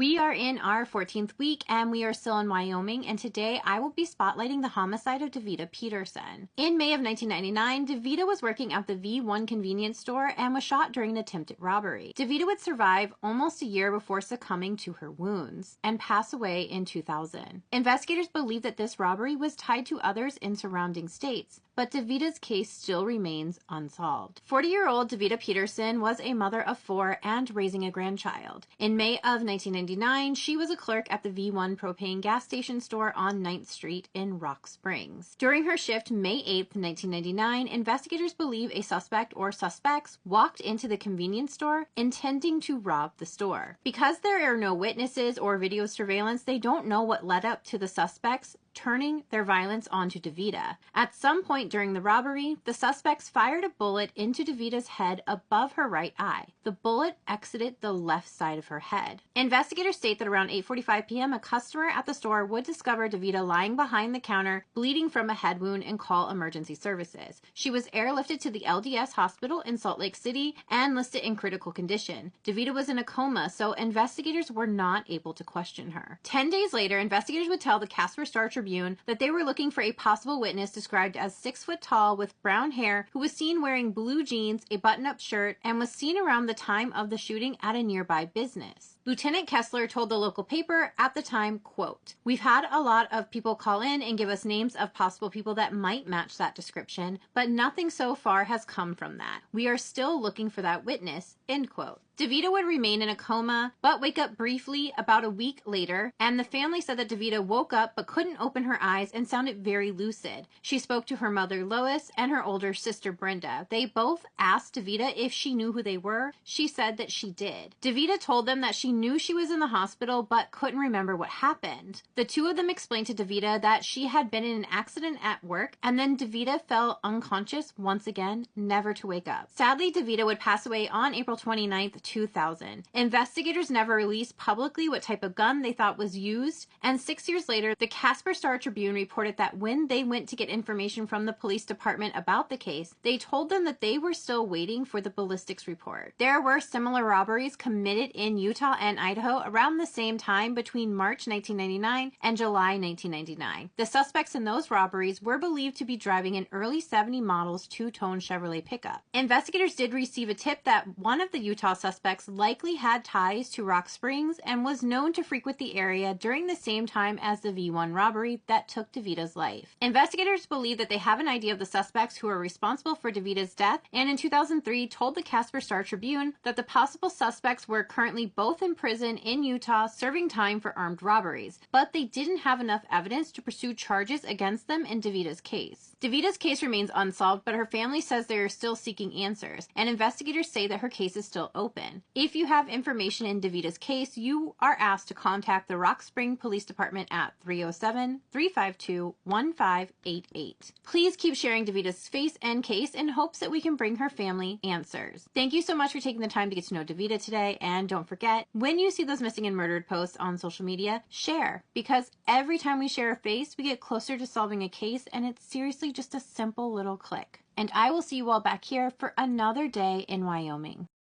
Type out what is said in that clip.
We are in our 14th week and we are still in Wyoming, and today I will be spotlighting the homicide of Davida Peterson. In May of 1999, Davida was working at the V1 convenience store and was shot during an attempted robbery. Davida would survive almost a year before succumbing to her wounds and pass away in 2000. Investigators believe that this robbery was tied to others in surrounding states, but Davida's case still remains unsolved. 40-year-old Davida Peterson was a mother of 4 and raising a grandchild. In May of 1999, she was a clerk at the V1 propane gas station store on 9th Street in Rock Springs. During her shift, May 8, 1999, investigators believe a suspect or suspects walked into the convenience store intending to rob the store. Because there are no witnesses or video surveillance, they don't know what led up to the suspects turning their violence onto Davida. At some point during the robbery, the suspects fired a bullet into Davida's head above her right eye. The bullet exited the left side of her head. Investigators state that around 8:45 p.m., a customer at the store would discover Davida lying behind the counter, bleeding from a head wound, and call emergency services. She was airlifted to the LDS hospital in Salt Lake City and listed in critical condition. Davida was in a coma, so investigators were not able to question her. 10 days later, investigators would tell the Casper Star-Tribune that they were looking for a possible witness described as 6 foot tall with brown hair who was seen wearing blue jeans, a button-up shirt, and was seen around the time of the shooting at a nearby business. Lieutenant Kessler told the local paper at the time, quote, "We've had a lot of people call in and give us names of possible people that might match that description, but nothing so far has come from that. We are still looking for that witness," end quote. Davida would remain in a coma, but wake up briefly about a week later, and the family said that Davida woke up but couldn't open her eyes and sounded very lucid. She spoke to her mother Lois and her older sister Brenda. They both asked Davida if she knew who they were. She said that she did. Davida told them that she knew she was in the hospital but couldn't remember what happened. The two of them explained to Davida that she had been in an accident at work, and then Davida fell unconscious once again, never to wake up. Sadly, Davida would pass away on April 29th, 2000. Investigators never released publicly what type of gun they thought was used, and 6 years later, the Casper Star-Tribune reported that when they went to get information from the police department about the case, they told them that they were still waiting for the ballistics report. There were similar robberies committed in Utah and Idaho around the same time between March 1999 and July 1999. The suspects in those robberies were believed to be driving an early 70 models two-tone Chevrolet pickup. Investigators did receive a tip that one of the Utah suspects likely had ties to Rock Springs and was known to frequent the area during the same time as the V1 robbery that took Davida's life. Investigators believe that they have an idea of the suspects who are responsible for Davida's death, and in 2003 told the Casper Star-Tribune that the possible suspects were currently both in prison in Utah serving time for armed robberies, but they didn't have enough evidence to pursue charges against them in Davida's case. Davida's case remains unsolved, but her family says they are still seeking answers, and investigators say that her case is still open. If you have information in Davida's case, you are asked to contact the Rock Spring Police Department at 307-352-1588. Please keep sharing Davida's face and case in hopes that we can bring her family answers. Thank you so much for taking the time to get to know Davida today, and don't forget, when you see those missing and murdered posts on social media, share, because every time we share a face, we get closer to solving a case, and it's seriously just a simple little click. And I will see you all back here for another day in Wyoming.